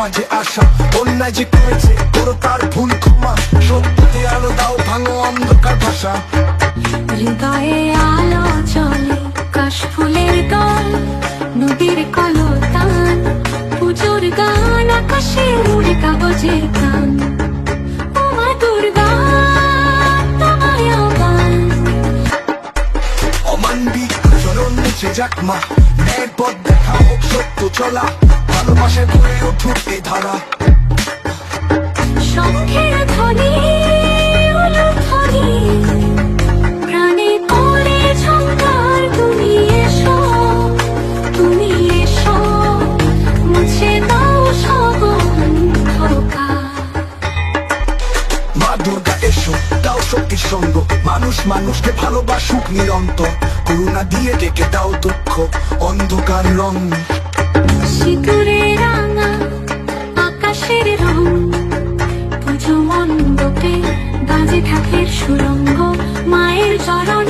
মাঝে আসা, অন্যায় যে করেছে করো তার ভুল ক্ষমা, সত্যতে আলো দাও ভাঙো অন্ধকার ভাষা। হৃদয়ে আলো চলে কাশফুলের দল, নদীর কলতান, পুজোর গান, আকাশে উড়ে কাগজের গান। ও মা দুর্গা তোমায় আহ্বান। অমানবিক চরণ নিচে যাক মা, ন্যায়ের পথ দেখাও সত্য চলা, ভালোবাসায় ভরে উঠুক এ ধারা। শঙ্খের ধ্বনি উলুধ্বনি, প্রাণে পড়ে ঝংকার, তুমি এসো, তুমি এসো, মুছে দাও সব অন্ধকার। মা দুর্গা এসো, দাও শক্তির সঙ্গ, মানুষ মানুষকে ভালোবাসুক নিরন্তর, করুণা দিয়ে ডেকে দাও দুঃখ অন্ধকার রং। সিঁদুরে রাঙা আকাশের রং, পুজো মণ্ডপে বাজে ঢাকের সুরঙ্গ, মায়ের চরণ